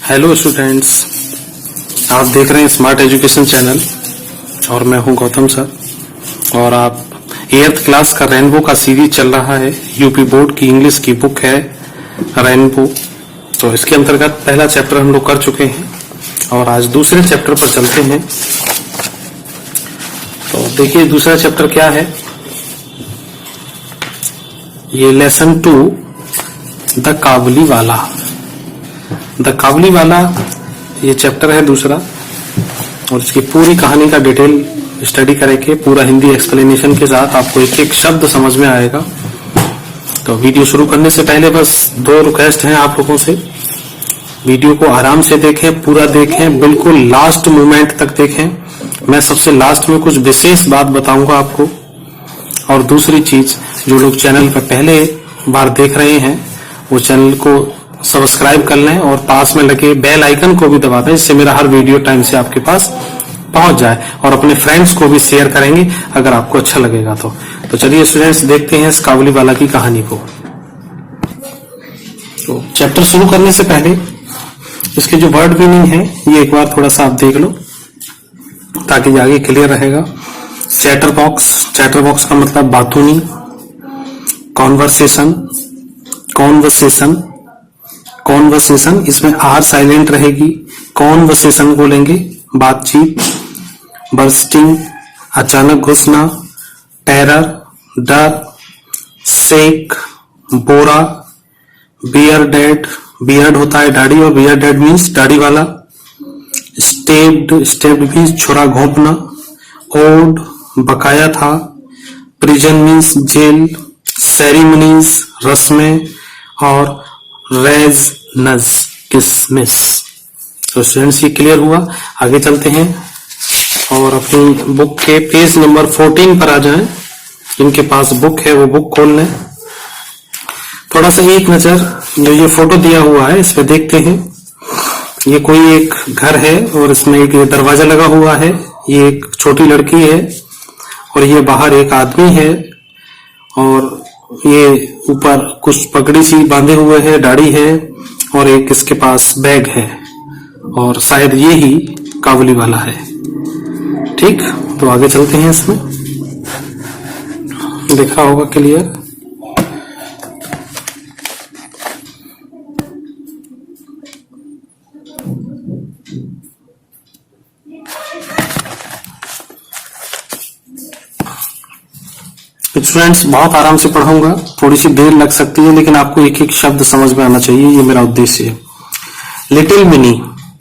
Hello students, आप देख रहे हैं स्मार्ट एजुकेशन चैनल और मैं हूं गौतम सर। और आप 8th क्लास का रेनबो का सीरीज चल रहा है। यूपी बोर्ड की इंग्लिश की बुक है रेनबो। तो इसके अंतर्गत पहला चैप्टर हम लोग कर चुके हैं और आज दूसरे चैप्टर पर चलते हैं। तो देखिए दूसरा चैप्टर क्या है। ये लेसन 2 द काबुली वाला। द काबुली वाला ये चैप्टर है दूसरा और इसकी पूरी कहानी का डिटेल स्टडी करेंगे पूरा हिंदी एक्सप्लेनेशन के साथ। आपको एक एक शब्द समझ में आएगा। तो वीडियो शुरू करने से पहले बस 2 रिक्वेस्ट हैं आप लोगों से। वीडियो को आराम से देखें, पूरा देखें, बिल्कुल लास्ट मोमेंट तक देखें। मैं सबसे लास्ट में कुछ विशेष बात बताऊंगा आपको। और दूसरी चीज, जो लोग चैनल पर पहले बार देख रहे हैं वो चैनल को सब्सक्राइब कर लें और पास में लगे बेल आइकन को भी दबा दें, जिससे मेरा हर वीडियो टाइम से आपके पास पहुंच जाए। और अपने फ्रेंड्स को भी शेयर करेंगे अगर आपको अच्छा लगेगा तो चलिए स्टूडेंट्स देखते हैं इस काबुली वाला की कहानी को। तो चैप्टर शुरू करने से पहले इसके जो वर्ड मीनिंग है ये एक बार थोड़ा सा आप देख लो ताकि आगे क्लियर रहेगा। चैटर बॉक्स का मतलब बातूनी। कॉन्वर्सेशन इसमें आर साइलेंट रहेगी। कॉन्वर्सेशन बोलेंगे बातचीत। बर्स्टिंग अचानक घुसना। टेरर डर। शेक बोरा। बियर्ड होता है दाढ़ी और बियर्डेड मीन्स दाढ़ी वाला। स्टेप्ड मीन्स छुरा घोंपना। ओड बकाया था। Prison means jail. सेरेमनीज रस्में और रेजनस किसमिस। तो स्टूडेंट्स ये क्लियर हुआ। आगे चलते हैं और अपनी बुक के पेज नंबर 14 पर आ जाएं। जिनके पास बुक है वो बुक खोल लें। थोड़ा सा एक नजर जो ये फोटो दिया हुआ है इस पे देखते हैं। ये कोई एक घर है और इसमें एक दरवाजा लगा हुआ है। ये एक छोटी लड़की है और ये बाहर एक आदमी है और ये ऊपर कुछ पगड़ी सी बांधे हुए है, दाढ़ी है और एक इसके पास बैग है और शायद ये ही काबुली वाला है। ठीक, तो आगे चलते हैं। इसमें देखा होगा क्लियर। स्टूडेंट्स बहुत आराम से पढ़ाऊंगा, थोड़ी सी देर लग सकती है लेकिन आपको एक एक शब्द समझ में आना चाहिए, ये मेरा उद्देश्य है। Little mini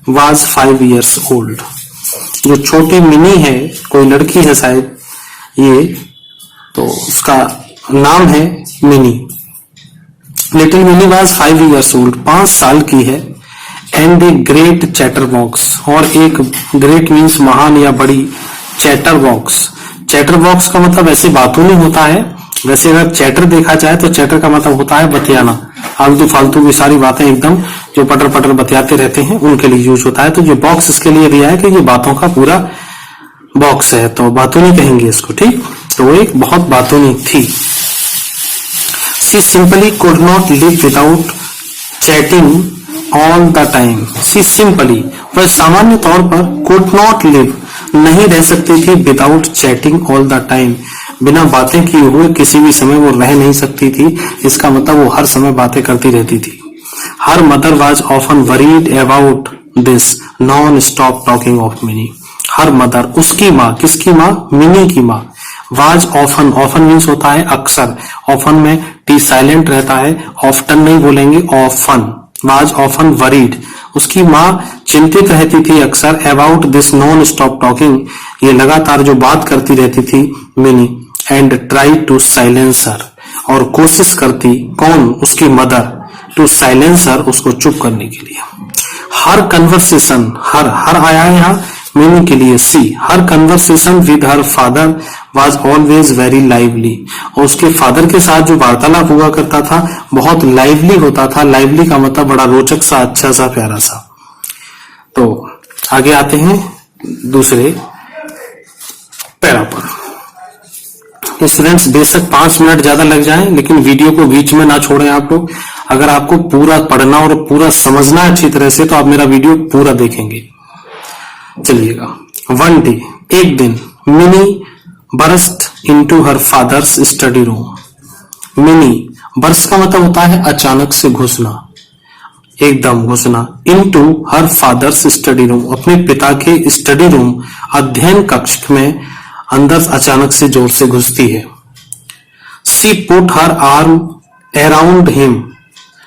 was 5 years old. जो छोटी मिनी है, कोई लड़की है शायद ये, तो उसका नाम है mini. Little mini was 5 years old, 5 साल की है। And a great chatter box, और एक ग्रेट मीन्स महान या बड़ी, चैटर बॉक्स। चैटर बॉक्स का मतलब ऐसे बातों नहीं होता है। वैसे अगर चैटर देखा जाए तो चैटर का मतलब होता है बतियाना, आलतू फालतू की सारी बातें एकदम जो पटर पटर बतियाते रहते हैं उनके लिए यूज होता है। तो जो बॉक्स इसके लिए दिया है कि ये बातों का पूरा बॉक्स है, तो बातूनी कहेंगे इसको। ठीक, तो वो एक बहुत बातूनी थी। She simply could not live without chatting all the time. She simply, वह सामान्य तौर पर कुड नॉट लिव नहीं रह सकती थी without chatting all the time, बिना बातें किए हुए किसी भी समय वो रह नहीं सकती थी। इसका मतलब वो हर समय बातें करती रहती थी। Her mother was often worried about this non stop talking of mini. Her mother, उसकी माँ, किसकी माँ? मिनी की माँ। वाज ऑफन, ऑफन मीन्स होता है अक्सर। ऑफन में टी साइलेंट रहता है, ऑफ्टन नहीं बोलेंगे, ऑफन। वाज ऑफन वरीड, उसकी माँ चिंतित रहती थी अक्सर। About this non stop talking, ये लगातार जो बात करती रहती थी Mini. And try to silence her, और कोशिश करती, कौन? उसकी मदर, टू साइलेंस हर, उसको चुप करने के लिए। हर कन्वर्सेशन, हर आया है यहाँ मिनी के लिए। She, her conversation with her father was always very lively, और उसके फादर के साथ जो वार्तालाप हुआ करता था बहुत लाइवली होता था। लाइवली का मतलब बड़ा रोचक सा, अच्छा सा, प्यारा सा। तो आगे आते हैं दूसरे पैरा पर। स्टूडेंट्स बेशक 5 मिनट ज्यादा लग जाएं लेकिन वीडियो को बीच में ना छोड़ें आप लोग। अगर आपको पूरा पढ़ना और पूरा समझना अच्छी तरह से तो आप मेरा वीडियो पूरा देखेंगे। चलिएगा। वन डे, एक दिन, mini burst into her father's study room. Mini burst का मतलब होता है अचानक से घुसना, एकदम घुसना। Into her father's study room, अपने पिता के स्टडी रूम अध्ययन कक्ष में अंदर अचानक से जोर से घुसती है। She put her arm around him.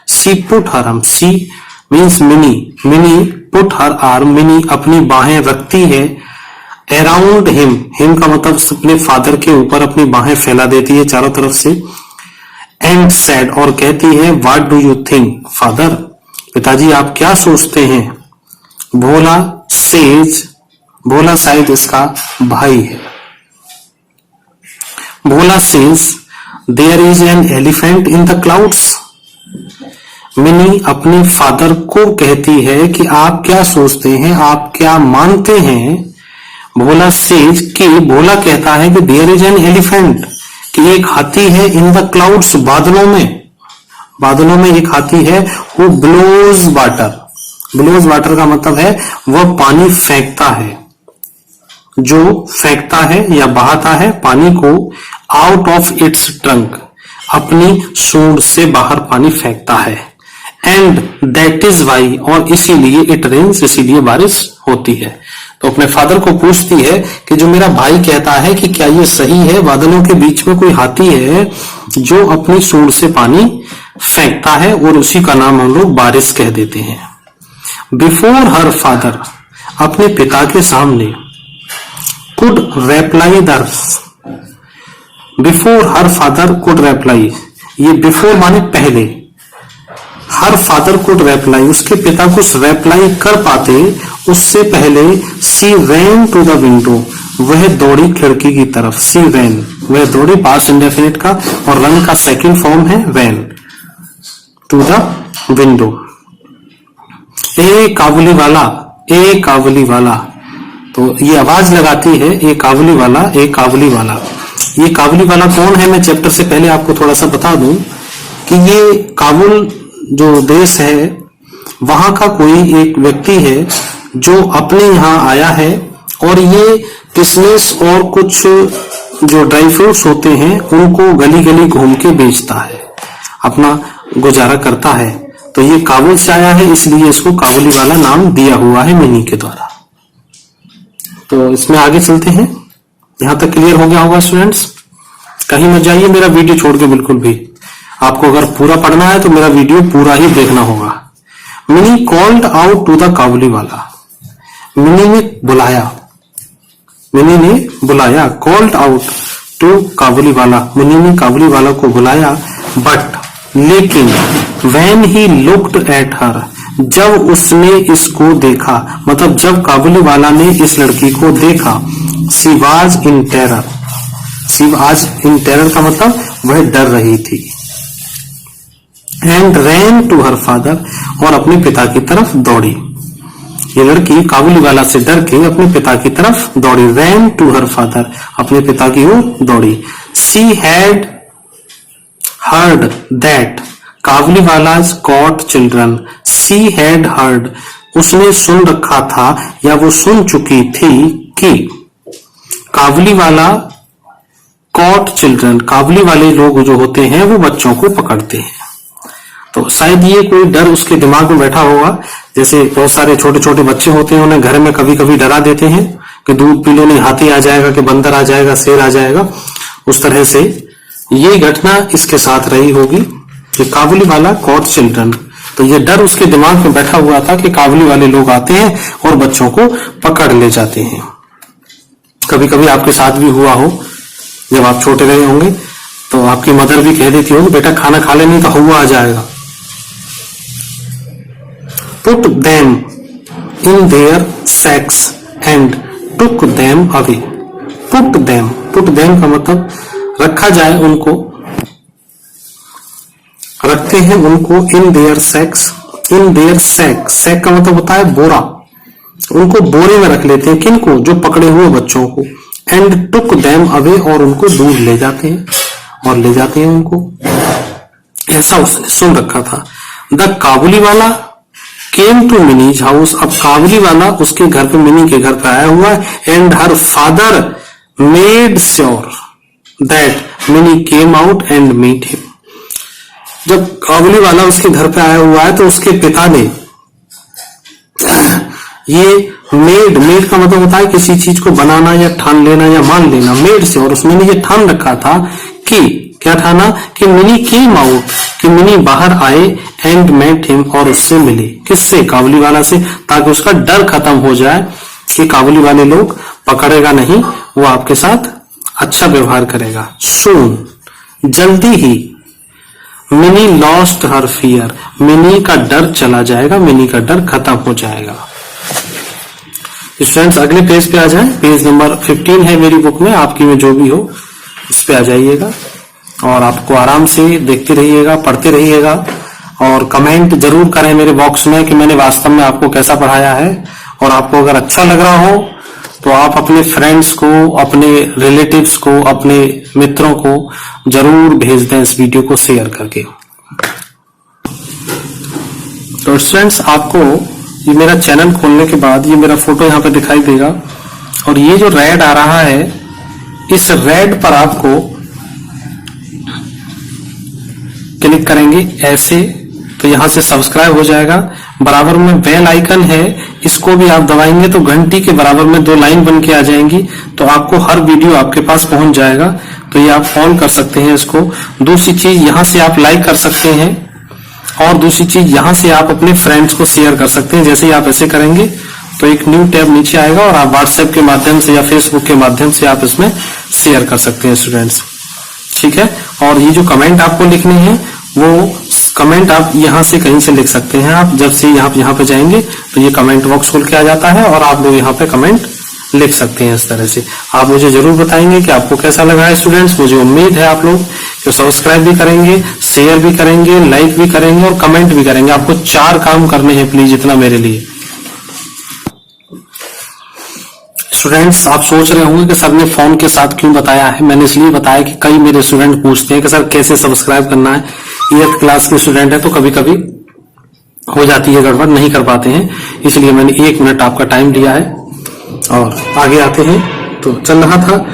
She put her arm, she means Mini, Mini put her arm, Mini अपनी बाहें रखती है अराउंड हिम, हिम का मतलब अपने फादर के ऊपर अपनी बाहें फैला देती है चारों तरफ से। एंड सेड, और कहती है, what do you think father, पिताजी आप क्या सोचते हैं। भोला सेज, भोला शायद इसका भाई है। Bhola says there is an elephant in the clouds. Mini अपने फादर को कहती है कि आप क्या सोचते हैं, आप क्या मानते हैं। भोला सेज कि भोला कहता है कि देयर इज एन एलिफेंट, कि एक हाथी है इन द क्लाउड्स, बादलों में, बादलों में एक हाथी है। वो ब्लोज वाटर, ब्लोज वाटर का मतलब है वह पानी फेंकता है, जो फेंकता है या बहाता है पानी को आउट ऑफ इट्स ट्रंक, अपनी सूंड से बाहर पानी फेंकता है। एंड दैट इज वाई, और इसीलिए इट रेन्स, इसीलिए बारिश होती है। तो अपने फादर को पूछती है कि जो मेरा भाई कहता है कि क्या ये सही है, बादलों के बीच में कोई हाथी है जो अपनी सूंड से पानी फेंकता है, और उसी का नाम हम लोग बारिश कह देते हैं। बिफोर हर फादर, अपने पिता के सामने। कुड रेप्लाई दर्स, before her father could reply, ये बिफोर माने पहले, हर फादर कुड रेप्लाई, उसके पिता कुछ रेप्लाई कर पाते उससे पहले। सी रैन टू द विंडो, वह दौड़ी खिड़की की तरफ। सी रैन, वह दौड़ी, पास्ट इंडेफिनिट का, और रन का सेकंड फॉर्म है रैन, टू द विंडो। ए काबुली वाला, ए काबुली वाला, तो ये आवाज लगाती है ए काबुली वाला, ए काबुली वाला। ये काबुली वाला कौन है, मैं चैप्टर से पहले आपको थोड़ा सा बता दूं कि ये काबुल जो देश है वहां का कोई एक व्यक्ति है जो अपने यहाँ आया है, और ये किशमिश और कुछ जो ड्राई फ्रूट्स होते हैं उनको गली गली घूम के बेचता है, अपना गुजारा करता है। तो ये काबुल से आया है, इसलिए इसको काबुली वाला नाम दिया हुआ है मिनी के द्वारा। तो इसमें आगे चलते हैं। यहां तक क्लियर हो गया होगा स्टूडेंट्स? कहीं मत जाइए मेरा वीडियो छोड़ के बिल्कुल भी। आपको अगर पूरा पढ़ना है तो मेरा वीडियो पूरा ही देखना होगा। Mini called out to the Kabuliwala, Mini ने बुलाया, मिनी ने बुलाया, कॉल्ड आउट टू काबुली वाला, मिनी ने काबुली वाला को बुलाया। बट लेकिन, when he looked at her, जब उसने इसको देखा, मतलब जब काबुली वाला ने इस लड़की को देखा, she was in terror, she was in terror का मतलब वह डर रही थी। And ran to her father, और अपने पिता की तरफ दौड़ी। ये लड़की काबुली वाला से डर के अपने पिता की तरफ दौड़ी। रैन टू हर फादर, अपने पिता की ओर दौड़ी। She had heard that Kabuliwalas got children, she had heard, उसने सुन रखा था या वो सुन चुकी थी कि काबुली वाला कॉट चिल्ड्रन, काबुली वाले लोग जो होते हैं वो बच्चों को पकड़ते हैं। तो शायद ये कोई डर उसके दिमाग में बैठा होगा, जैसे बहुत सारे छोटे छोटे बच्चे होते हैं उन्हें घर में कभी कभी डरा देते हैं कि दूध पी लो नहीं हाथी आ जाएगा, कि बंदर आ जाएगा, शेर आ जाएगा। उस तरह से ये घटना इसके साथ रही होगी कि काबुली वाला कॉट चिल्ड्रन, तो ये डर उसके दिमाग में बैठा हुआ था कि काबुली वाले लोग आते हैं और बच्चों को पकड़ ले जाते हैं। कभी कभी आपके साथ भी हुआ हो, जब आप छोटे रहे होंगे तो आपकी मदर भी कह देती होगी बेटा खाना खा ले नहीं तो हुआ आ जाएगा। Put them in their sacks and took them away. Put them का मतलब रखा जाए, उनको रखते हैं उनको in their sacks, in their sack, sack का मतलब होता है बोरा, उनको बोरे में रख लेते हैं। किनको? जो पकड़े हुए बच्चों को। एंड टुक देम अवे, और उनको दूर ले जाते हैं और ले जाते हैं उनको। ऐसा उसने सुन रखा था। द काबुली वाला केम टू मिनीज हाउस। अब काबुली वाला उसके घर पे, मिनी के घर पे आया हुआ है, and her father made sure that Mini came out and meet him. जब काबुली वाला उसके घर पे आया हुआ है तो उसके पिता ने ये मेड का मतलब होता है किसी चीज को बनाना या ठान लेना या मान लेना, मेड से, और उसमें ये ठान रखा था कि क्या ठाना कि मिनी केम आउट, कि मिनी बाहर आए, एंड मेट हिम, और उससे मिले। किससे? काबुली वाला से, ताकि उसका डर खत्म हो जाए कि काबुली वाले लोग पकड़ेगा नहीं, वो आपके साथ अच्छा व्यवहार करेगा। सून, जल्दी ही, Mini lost her fear, Mini का डर चला जाएगा, मिनी का डर खत्म हो जाएगा। स्टूडेंट्स अगले पेज पे आ जाए, पेज नंबर 15 है मेरी बुक में, आपकी में जो भी हो इस पे आ जाइएगा और आपको आराम से देखते रहिएगा, पढ़ते रहिएगा, और कमेंट जरूर करें मेरे बॉक्स में कि मैंने वास्तव में आपको कैसा पढ़ाया है। और आपको अगर अच्छा लग रहा हो तो आप अपने फ्रेंड्स को, अपने रिलेटिव्स को, अपने मित्रों को जरूर भेज दें इस वीडियो को शेयर करके। तो स्टूडेंट्स आपको ये मेरा चैनल खोलने के बाद ये मेरा फोटो यहाँ पे दिखाई देगा, और ये जो रेड आ रहा है, इस रेड पर आपको क्लिक करेंगे ऐसे, तो यहां से सब्सक्राइब हो जाएगा। बराबर में बेल आइकन है, इसको भी आप दबाएंगे तो घंटी के बराबर में 2 लाइन बन के आ जाएंगी, तो आपको हर वीडियो आपके पास पहुंच जाएगा। तो ये आप ऑन कर सकते हैं इसको। दूसरी चीज, यहां से आप लाइक कर सकते हैं, और दूसरी चीज यहां से आप अपने फ्रेंड्स को शेयर कर सकते हैं। जैसे ही आप ऐसे करेंगे तो एक न्यू टैब नीचे आएगा और आप व्हाट्सएप के माध्यम से या फेसबुक के माध्यम से आप इसमें शेयर कर सकते हैं स्टूडेंट्स, ठीक है। और ये जो कमेंट आपको लिखने हैं वो कमेंट आप यहां से कहीं से लिख सकते हैं। आप जब से यहाँ पे जाएंगे तो ये कमेंट बॉक्स खुल के आ जाता है और आप लोग यहाँ पे कमेंट लिख सकते हैं। इस तरह से आप मुझे जरूर बताएंगे कि आपको कैसा लगा है स्टूडेंट्स। मुझे उम्मीद है आप लोग जो सब्सक्राइब भी करेंगे, शेयर भी करेंगे, लाइक भी करेंगे और कमेंट भी करेंगे। आपको 4 काम करने हैं प्लीज, इतना मेरे लिए। स्टूडेंट्स आप सोच रहे होंगे कि सर ने फोन के साथ क्यों बताया है। मैंने इसलिए बताया कि कई मेरे स्टूडेंट पूछते हैं कि सर कैसे सब्सक्राइब करना है। 8th क्लास के स्टूडेंट है तो कभी कभी हो जाती है गड़बड़, नहीं कर पाते हैं, इसलिए मैंने 1 मिनट आपका टाइम लिया है। और आगे आते हैं, तो चल रहा था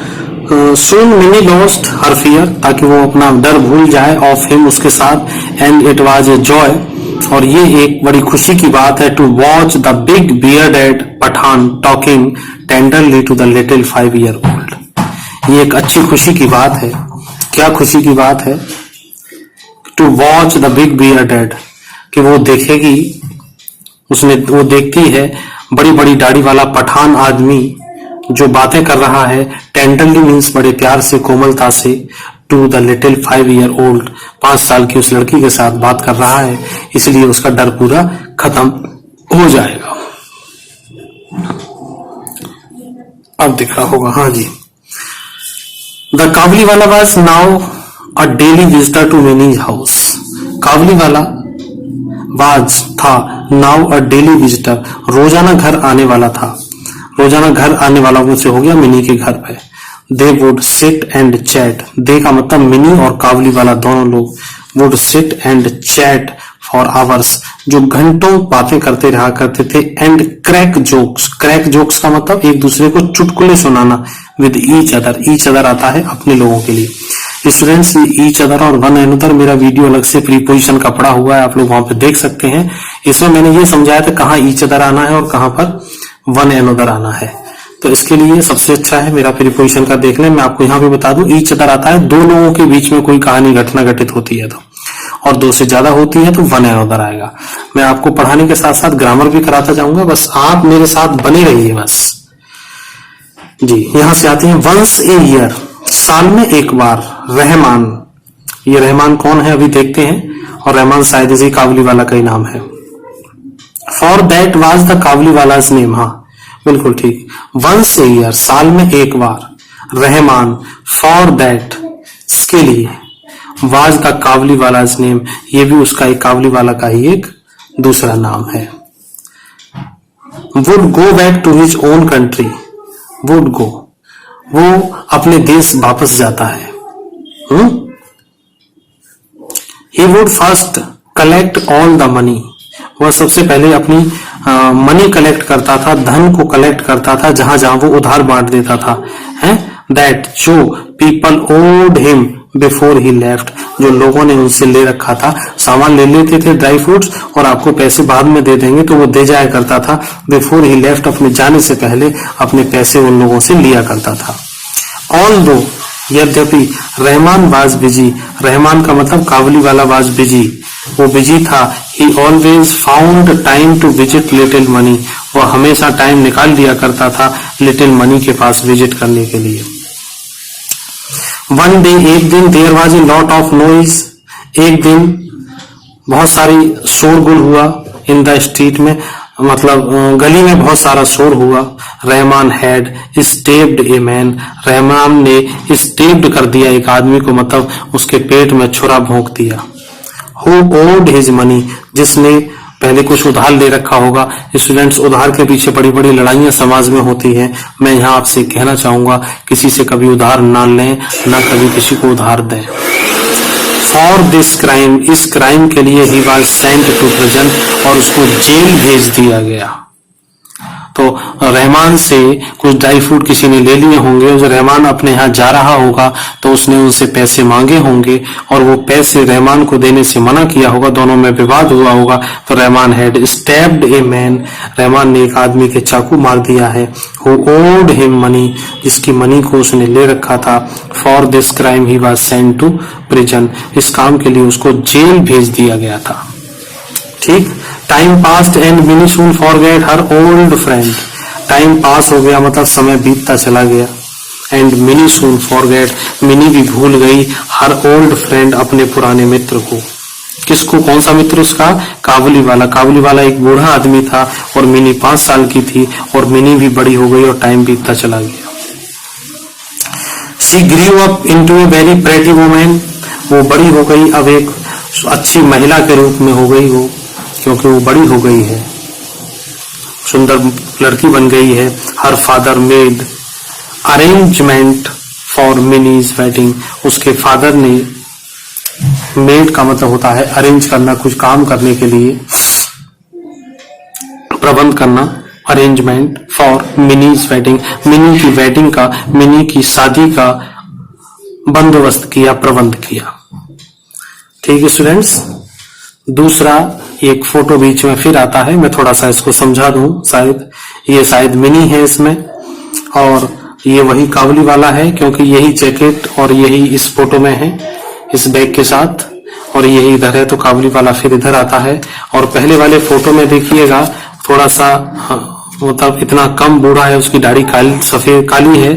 सून मिनी लॉस्ट हर फियर, ताकि वो अपना डर भूल जाए, ऑफ हिम, उसके साथ, and it was a joy, और ये एक बड़ी खुशी की बात है, to watch the big bearded Pathan talking tenderly to the little 5-year-old। ये एक अच्छी खुशी की बात है। क्या खुशी की बात है? To watch the big bearded, कि वो देखेगी, वो देखती है बड़ी बड़ी दाढ़ी वाला पठान आदमी जो बातें कर रहा है, टेंडरली मीन्स बड़े प्यार से, कोमलता से, टू द लिटिल 5-year-old 5 साल की उस लड़की के साथ बात कर रहा है, इसलिए उसका डर पूरा खत्म हो जाएगा। अब दिख रहा होगा, हाँ जी। The Kabuliwala was now a daily visitor to Mini's house. Kabuliwala was था, नाउ अ डेली विजिटर, रोजाना घर आने वाला था, रोजाना घर आने वाला मुझसे हो गया मिनी के घर पे। They would sit and chat, they का मतलब मिनी और काबुली वाला दोनों लोग, would sit and chat for hours, जो घंटों बातें करते रहा करते थे, and crack jokes, crack jokes का मतलब एक दूसरे को चुटकुले सुनाना, with each other, each other आता है अपने लोगों के लिए। स्टूडेंट्स ईच अदर और वन एनदर मेरा वीडियो अलग से प्रीपोजिशन का पड़ा हुआ है, आप लोग वहां पे देख सकते हैं। इसमें मैंने ये समझाया था कहाँ ईच अदर आना है और कहां पर वन एनदर आना है। तो इसके लिए सबसे अच्छा है मेरा प्रीपोजिशन का देख लें। मैं आपको यहाँ पे बता दूं, ईच अदर आता है 2 लोगों के बीच में कोई कहानी घटना घटित होती है तो, और 2 से ज्यादा होती है तो वन एनदर आएगा। मैं आपको पढ़ाने के साथ साथ ग्रामर भी कराता जाऊंगा, बस आप मेरे साथ बने रहिए बस जी। यहां से आते हैं वंस ए ईयर, साल में एक बार, रहमान, ये रहमान कौन है अभी देखते हैं, और रहमान शायद इसी काबुली वाला का ही नाम है। फॉर दैट वाज द काबुली वाला नेम, हाँ बिल्कुल ठीक, वंस ए ईयर, साल में एक बार, रहमान, फॉर दैट, इसके लिए, वाज द काबुली वाला नेम, ये भी उसका एक काबुली वाला का ही एक दूसरा नाम है। Would go back to his own country, would go, वो अपने देश वापस जाता है। He would first collect all the money, वह सबसे पहले अपनी मनी कलेक्ट करता था, धन को कलेक्ट करता था जहां जहां वो उधार बांट देता था, हैं, दैट जो people owed him before he left, जो लोगों ने उनसे ले रखा था, सामान ले लेते थे ड्राई फ्रूट्स और आपको पैसे बाद में दे देंगे, तो वो दे जाया करता था। बिफोर ही लेफ्ट, अपने जाने से पहले अपने पैसे उन लोगों से लिया करता था। ऑल दो, यद्यपि रहमान वाज बिजी, रहमान का मतलब काबुली वाला वाज बिजी, वो बिजी था। He always found time to visit little Mini, वो हमेशा टाइम निकाल लिया करता था लिटिल मनी के पास विजिट करने के लिए। वन डे, एक दिन, there was a lot of noise, एक दिन बहुत सारी शोरगुल हुआ इन द स्ट्रीट में, मतलब गली में बहुत सारा शोर हुआ। Rahman had stepped A man, Rahman ने स्टेप्ड कर दिया एक आदमी को, मतलब उसके पेट में छुरा भोंक दिया। हु ओड हिज मनी, जिसने पहले कुछ उधार ले रखा होगा। स्टूडेंट्स, उधार के पीछे बड़ी बड़ी लड़ाइयां समाज में होती हैं। मैं यहाँ आपसे कहना चाहूंगा, किसी से कभी उधार ना लें, ना कभी किसी को उधार दें। फॉर दिस क्राइम, इस क्राइम के लिए he was sent to prison, और उसको जेल भेज दिया गया। तो रहमान से कुछ ड्राई फ्रूट किसी ने ले लिए होंगे, उस रहमान अपने यहाँ जा रहा होगा तो उसने उनसे पैसे मांगे होंगे और वो पैसे रहमान को देने से मना किया होगा, दोनों में विवाद हुआ होगा। तो Rahman had stabbed a man, Rahman ने एक आदमी के चाकू मार दिया है। हु ओड हिम मनी, जिसकी मनी को उसने ले रखा था। For this crime he was sent to prison, इस काम के लिए उसको जेल भेज दिया गया था। ठीक। Time past and mini soon forget her old friend, time pass हो गया मतलब समय बीतता चला गया। And mini soon forget, mini भी भूल गई हर ओल्ड फ्रेंड, अपने पुराने मित्र को। किसको? कौन सा मित्र उसका? काबुली वाला। काबुली वाला एक बूढ़ा आदमी था और मिनी 5 साल की थी, और मिनी भी बड़ी हो गई और टाइम बीतता चला गया। She grew up into a very pretty woman, वो बड़ी हो गई, अब एक अच्छी महिला के रूप में हो गई वो, क्योंकि वो बड़ी हो गई है, सुंदर लड़की बन गई है। हर father made arrangement for minis wedding, उसके फादर ने, मेड का मतलब होता है अरेंज करना, कुछ काम करने के लिए, प्रबंध करना। Arrangement for minis wedding, mini की वेडिंग का, मिनी की शादी का बंदोबस्त किया, प्रबंध किया। ठीक है स्टूडेंट्स। दूसरा एक फोटो बीच में फिर आता है, मैं थोड़ा सा इसको समझा दूं। शायद ये शायद मिनी है इसमें, और ये वही काबुली वाला है, क्योंकि यही जैकेट और यही इस फोटो में है, इस बैग के साथ, और यही इधर है, तो काबुली वाला फिर इधर आता है। और पहले वाले फोटो में देखिएगा थोड़ा सा मतलब इतना कम बूढ़ा है, उसकी दाढ़ी काली, सफेद काली है,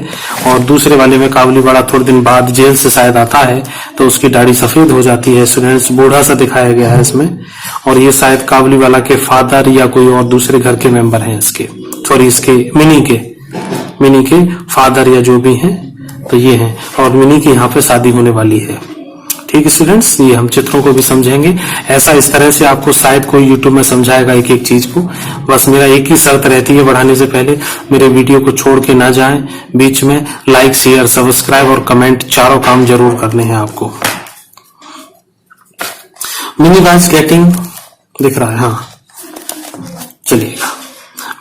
और दूसरे वाले में काबुली वाला थोड़े दिन बाद जेल से शायद आता है तो उसकी दाढ़ी सफेद हो जाती है। स्टूडेंट्स, बूढ़ा सा दिखाया गया है इसमें, और ये शायद काबुली वाला के फादर या कोई और दूसरे घर के मेंबर हैं इसके, सॉरी इसके मिनी के फादर या जो भी हैं, तो ये हैं, और मिनी की यहाँ पे शादी होने वाली है। ठीक है स्टूडेंट्स, ये हम चित्रों को भी समझेंगे। ऐसा इस तरह से आपको शायद कोई यूट्यूब में समझाएगा एक एक चीज को। बस मेरा एक ही शर्त रहती है, बढ़ाने से पहले मेरे वीडियो को छोड़ के ना जाएं, बीच में लाइक, शेयर, सब्सक्राइब और कमेंट, चारों काम जरूर करने हैं आपको। मिनी वाज गेटिंग, दिख रहा है? हाँ, चलिएगा।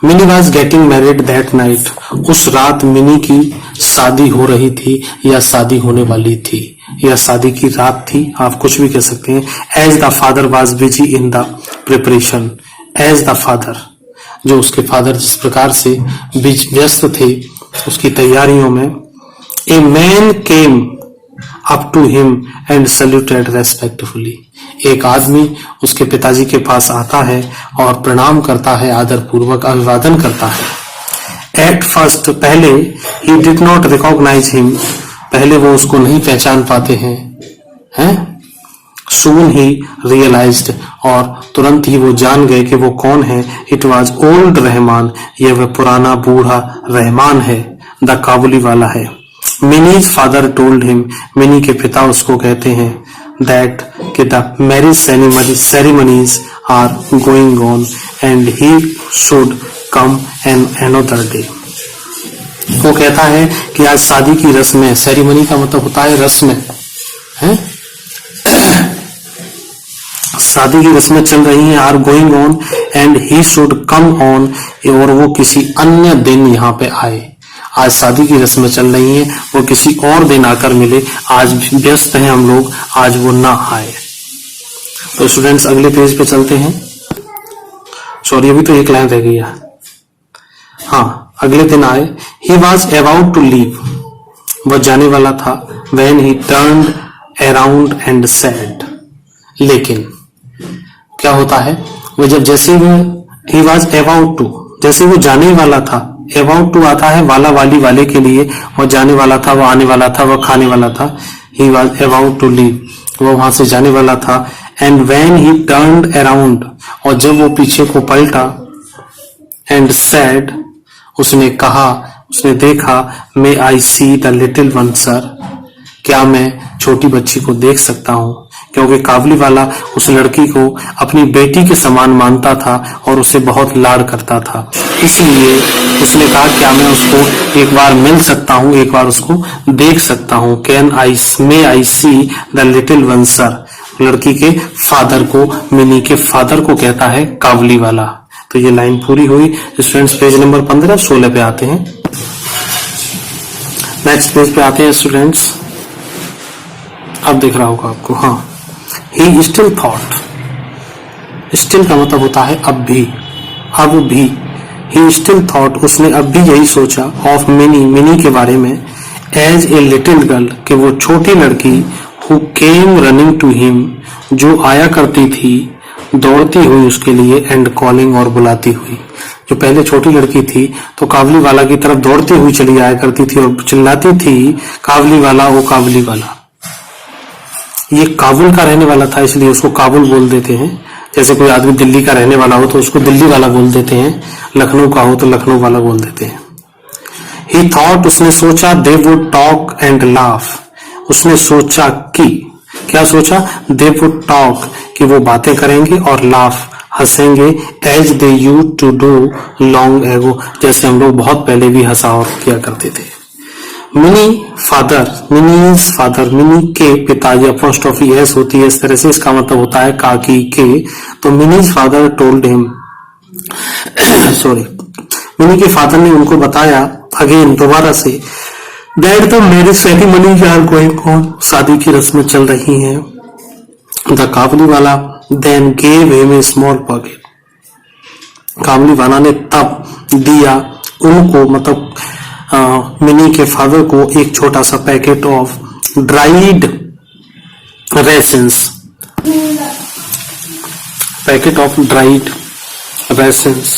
Mini was getting married that night, उस रात मिनी की शादी हो रही थी या शादी होने वाली थी, या शादी की रात थी, आप कुछ भी कह सकते हैं। As the father was busy in the preparation, as the father, जो उसके फादर जिस प्रकार से व्यस्त थे उसकी तैयारियों में। A man came up to him and saluted respectfully, एक आदमी उसके पिताजी के पास आता है और प्रणाम करता है, आदर पूर्वक अभिवादन करता है। एट फर्स्ट, पहले, he did not recognise him, पहले वो उसको नहीं पहचान पाते हैं। सून ही रियलाइज्ड, और तुरंत ही वो जान गए कि वो कौन है। इट वाज ओल्ड रहमान, ये वह पुराना बूढ़ा रहमान है, द काबुली वाला है। Mini's father told him, Mini के पिता उसको कहते हैं, दैट कि the marriage ceremonies are going on and he should come on another day. वो कहता है कि आज शादी की रस्में, सेरेमनी का मतलब होता है रस्में, हैं? शादी की रस्में चल रही हैं, are going on and he should come on, और वो किसी अन्य दिन यहाँ पे आए। आज शादी की रस्में चल रही हैं, वो किसी और दिन आकर मिले, आज व्यस्त हैं हम लोग, आज वो ना आए। तो स्टूडेंट्स अगले पेज पे चलते हैं। सॉरी अभी तो एक लाइन रह गई है। हाँ, अगले दिन आए। He was about to leave, वह जाने वाला था। When he turned around and said, लेकिन क्या होता है, वो जब जैसे ही वॉज अबाउट टू, जैसे वो जाने वाला था, अबाउट टू आता है वाला वाली वाले के लिए, वो जाने वाला था, वो आने वाला था, वो खाने वाला था। He was about to leave, वो वहां से जाने वाला था। And when he turned around, और जब वो पीछे को पलटा, एंड सैड, उसने कहा, उसने देखा, may I see the little one sir, क्या मैं छोटी बच्ची को देख सकता हूँ, क्योंकि काबुली वाला उस लड़की को अपनी बेटी के समान मानता था और उसे बहुत लाड करता था। इसलिए उसने कहा क्या मैं उसको एक बार मिल सकता हूँ, एक बार उसको देख सकता हूँ। May I see the little one sir, लड़की के फादर को, मिनी के फादर को कहता है काबुली वाला। तो ये लाइन पूरी हुई। स्टूडेंट्स पेज नंबर 15-16 पे आते हैं। नेक्स्ट पेज पे आते हैं स्टूडेंट्स। अब दिख रहा होगा आपको, हाँ, ही स्टिल थॉट, स्टिल का मतलब होता है अब भी, अब भी। ही स्टिल थॉट, उसने अब भी यही सोचा, ऑफ मिनी, मिनी के बारे में, एज ए लिटिल गर्ल, कि वो छोटी लड़की, who came running to him, जो आया करती थी दौड़ती हुई उसके लिए, एंड कॉलिंग, और बुलाती हुई। जो पहले छोटी लड़की थी तो काबुली वाला की तरफ दौड़ती हुई चली आया करती थी और चिल्लाती थी, काबुली वाला, ओ काबुली वाला। ये काबुल का रहने वाला था इसलिए उसको काबुल बोल देते हैं। जैसे कोई आदमी दिल्ली का रहने वाला हो तो उसको दिल्ली वाला बोल देते हैं, लखनऊ का हो तो लखनऊ वाला बोल देते हैं। ही थॉट, उसने सोचा, they would talk and laugh, उसने सोचा कि, क्या सोचा, दे वुड टॉक, कि वो बातें करेंगे, और लाफ, हंसेंगे, as they used to do long ago, जैसे हम लोग बहुत पहले भी हंसा और किया करते थे। Mini father, minis father, mini के पिता, या अपोस्ट्रोफी एस होती है इस तरह से, इसका मतलब होता है काकी के। तो Mini's father told him, sorry, Mini के फादर ने उनको बताया, अगेन दोबारा से, that the marriage ceremony are going on, शादी की रस्में चल रही हैं। The Kabuliwala then gave him a small pocket, Kabuliwala ने तब दिया उनको, मतलब मिनी के फादर को, एक छोटा सा packet of dried raisins, packet of dried raisins,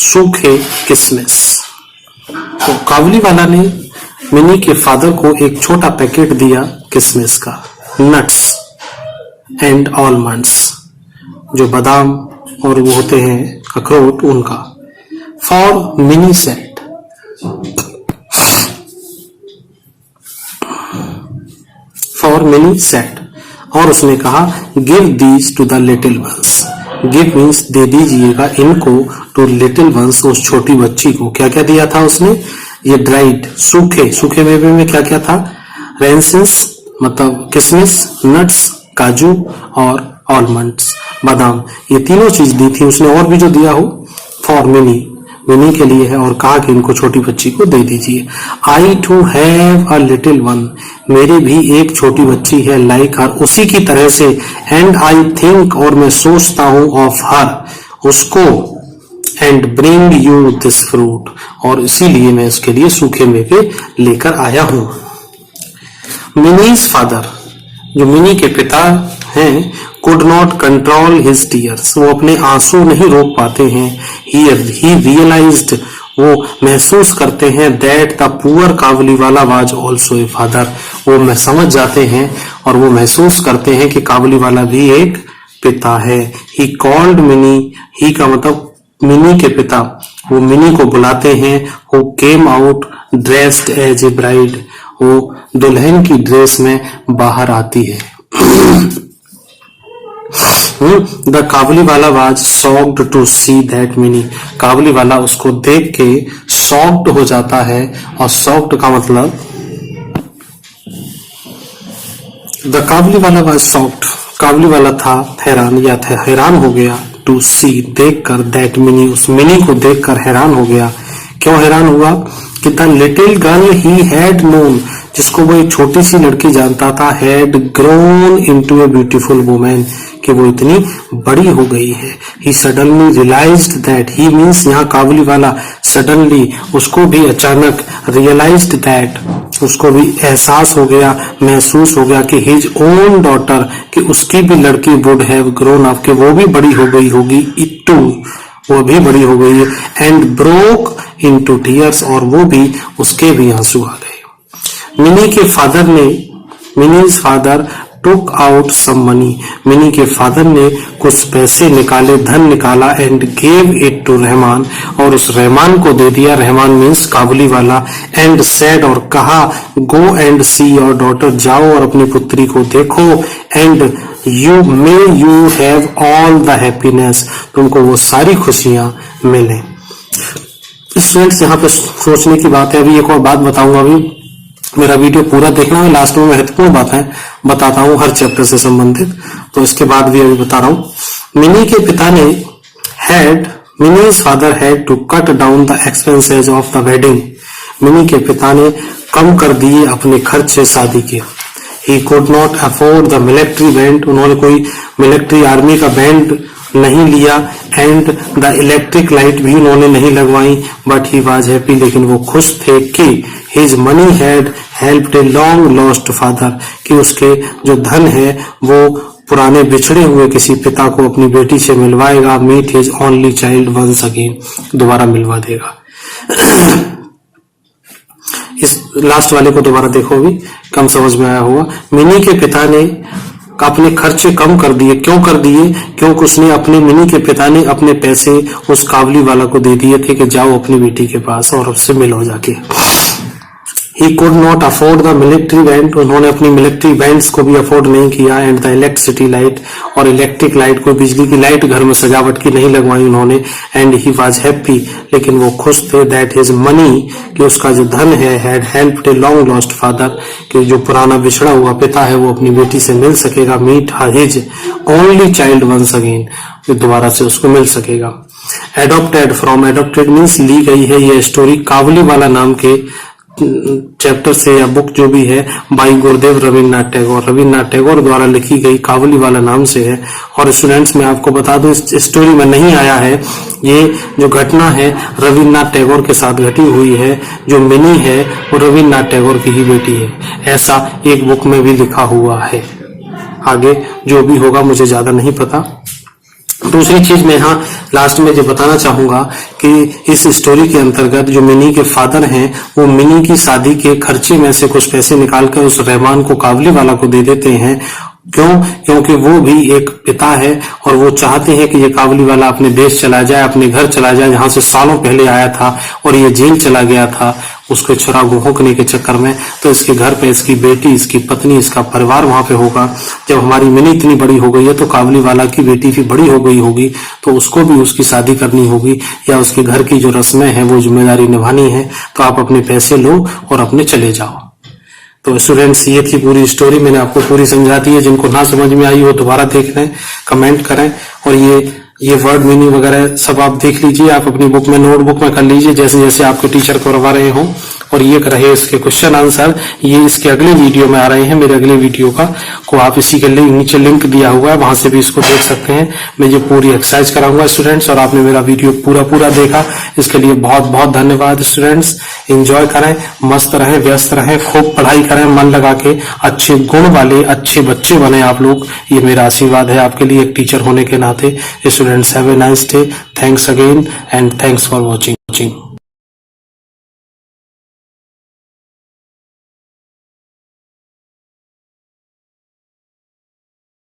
सूखे किशमिश। तो काबुली वाला ने मिनी के फादर को एक छोटा पैकेट दिया किशमिश का, नट्स एंड आलमंड्स, जो बादाम और वो होते हैं अखरोट, उनका। For mini said, for mini said, और उसने कहा, give these two the little ones, give means they दीजिएगा इनको, टू लिटिल वंस, उस छोटी बच्ची को। क्या क्या दिया था उसने, ये ड्राइड, सूखे, सूखे मेवे में क्या क्या था, रेंसिस मतलब किशमिश, नट्स काजू, और आलमंड्स बादाम, ये तीनों चीज दी थी उसने। और भी जो दिया हो, फॉर मिनी, मिनी के लिए है, और कहा कि इनको छोटी बच्ची को दे दीजिए। I too have a little one, मेरी भी एक छोटी बच्ची है, लाइक हर, उसी की तरह से। एंड आई थिंक, और मैं सोचता हूँ, ऑफ हर, उसको। And bring you this fruit, और इसीलिए मैं इसके लिए सूखे मेवे लेकर आया हूं। मिनीज फादर, जो मिनी के पिता हैं, could not control his tears, वो अपने आंसू नहीं रोक पाते हैं। ही रियलाइज्ड, वो महसूस करते हैं, दैट द पुअर काबुली वाला वाज ऑल्सो ए फादर, वो मैं समझ जाते हैं और वो महसूस करते हैं कि काबुली वाला भी एक पिता है। ही कॉल्ड मिनी, ही का मतलब मिनी के पिता, वो मिनी को बुलाते हैं। Who came out dressed as a bride, वो दुल्हन की ड्रेस में बाहर आती है। The Kabuliwala was shocked to see that Mini, Kabuliwala उसको देख के शॉक्ड हो जाता है, और शॉक्ड का मतलब, the Kabuliwala was shocked, काबुली वाला था हैरान या था हैरान हो गया टू सी देखकर दैट मिनी, उस मिनी को देखकर हैरान हो गया। क्यों हैरान हुआ कि the little girl he had known, जिसको वो एक छोटी सी लड़की जानता था, had grown into a beautiful women, कि वो इतनी बड़ी हो गई है। He suddenly realised that, he means यहाँ काबुली वाला, सडनली उसको भी अचानक, रियलाइज्ड दैट उसको भी एहसास हो गया, महसूस हो गया कि हिज ओन डॉटर, कि उसकी भी लड़की वुड हैव ग्रोन अप, कि वो भी बड़ी हो गई होगी, इट टू वो भी बड़ी हो गई है, एंड ब्रोक इनटू टीयर्स, और वो भी उसके भी आंसू आ गए। मिनी के फादर ने, Mini's father took out some money, Mini के फादर ने कुछ पैसे निकाले, धन निकाला, and gave it to Rahman, और उस रहमान को दे दिया, रहमान मीन्स काबुली वाला, एंड सेड और कहा, go and see your daughter, जाओ और अपनी पुत्री को देखो, and you may you have all the happiness, तुमको वो सारी खुशियां मिले। स्टूडेंट्स यहाँ पे सोचने की बात है। अभी एक और बात बताऊंगा, अभी मेरा वीडियो पूरा देखना है, लास्ट में महत्वपूर्ण बातें बताता हूँ हर चैप्टर से संबंधित, तो इसके बाद भी अभी बता रहा हूँ। मिनी के पिता ने Mini's father had to cut down the expenses of the wedding, Mini के पिता ने कम कर दिए अपने खर्चे शादी के। He could not afford the military band, उन्होंने कोई मिलिट्री आर्मी का बैंड नहीं लिया, एंड द इलेक्ट्रिक लाइट भी उन्होंने नहीं लगवाई, बट ही वाज हैप्पी, लेकिन वो खुश थे कि his money had helped a long lost father, कि उसके जो धन है वो पुराने बिछड़े हुए किसी पिता को अपनी बेटी से मिलवाएगा, meet his only child once again, दोबारा मिलवा देगा। इस लास्ट वाले को दोबारा देखो, भी कम समझ में आया होगा। मिनी के पिता ने अपने खर्चे कम कर दिए, क्यों कर दिए, क्योंकि उसने अपने, मिनी के पिता ने अपने पैसे उस काबुली वाला को दे दिए थे कि जाओ अपनी बेटी के पास और उससे मिलो जाके। He could not afford the military band, उन्होंने अपनी मिलिट्री बैंड्स को भी अफोर्ड नहीं किया, एंड द इलेक्ट्रिसिटी लाइट, और इलेक्ट्रिक लाइट को, बिजली की लाइट घर में सजावट की नहीं लगवाई उन्होंने, एंड ही वाज हैप्पी, लेकिन वो खुश थे, दैट हिज मनी, कि उसका जो धन है, had helped a long lost father, कि जो पुराना बिछड़ा हुआ पिता है वो अपनी बेटी से मिल सकेगा, meet his only child once again, दोबारा से उसको मिल सकेगा। एडॉप्टेड फ्रॉम, एडॉप्टेड मीन्स ली गई है ये स्टोरी काबुली वाला नाम के चैप्टर से या बुक जो भी है, बाई गुरुदेव रविन्द्रनाथ टैगोर, रविन्द्रनाथ टैगोर द्वारा लिखी गई काबुली वाला नाम से है। और स्टूडेंट्स मैं आपको बता दूं, इस स्टोरी में नहीं आया है, ये जो घटना है रविन्द्रनाथ टैगोर के साथ घटी हुई है, जो मिनी है वो रविन्द्रनाथ टैगोर की ही बेटी है, ऐसा एक बुक में भी लिखा हुआ है। आगे जो भी होगा मुझे ज्यादा नहीं पता। दूसरी चीज मैं यहाँ लास्ट में जो बताना चाहूंगा कि इस स्टोरी के अंतर्गत जो मिनी के फादर हैं वो मिनी की शादी के खर्चे में से कुछ पैसे निकालकर उस रहमान को, काबुली वाला को दे देते हैं। क्यों? क्योंकि वो भी एक पिता है और वो चाहते हैं कि ये काबुली वाला अपने देश चला जाए, अपने घर चला जाए, जहां से सालों पहले आया था और ये जेल चला गया था उसको छुरा भोंकने के चक्कर में। तो इसके घर पे इसकी बेटी, इसकी पत्नी, इसका परिवार वहां पे होगा। जब हमारी मिनी इतनी बड़ी हो गई है तो काबुली वाला की बेटी भी बड़ी हो गई होगी, तो उसको भी उसकी शादी करनी होगी या उसके घर की जो रस्में हैं वो जिम्मेदारी निभानी है। तो आप अपने पैसे लो और अपने चले जाओ। तो स्टूडेंट्स ये थी पूरी स्टोरी, मैंने आपको पूरी समझा दी है। जिनको ना समझ में आई वो दोबारा देख लें, कमेंट करें, और ये वर्ड मीनिंग वगैरह सब आप देख लीजिए, आप अपनी बुक में, नोटबुक में कर लीजिए जैसे जैसे आपके टीचर करवा रहे हों। और ये रहे इसके क्वेश्चन आंसर, ये इसके अगले वीडियो में आ रहे हैं, मेरे अगले वीडियो को आप इसी के नीचे लिंक दिया हुआ है, वहां से भी इसको देख सकते हैं। मैं ये पूरी एक्सरसाइज कराऊंगा स्टूडेंट्स, और आपने मेरा वीडियो पूरा देखा, इसके लिए बहुत बहुत धन्यवाद स्टूडेंट्स। एंजॉय करें, मस्त रहें, व्यस्त रहें, खूब पढ़ाई करें मन लगा के, अच्छे गुण वाले अच्छे बच्चे बने आप लोग, ये मेरा आशीर्वाद है आपके लिए एक टीचर होने के नाते। Students have a nice day, thanks again and thanks for watching.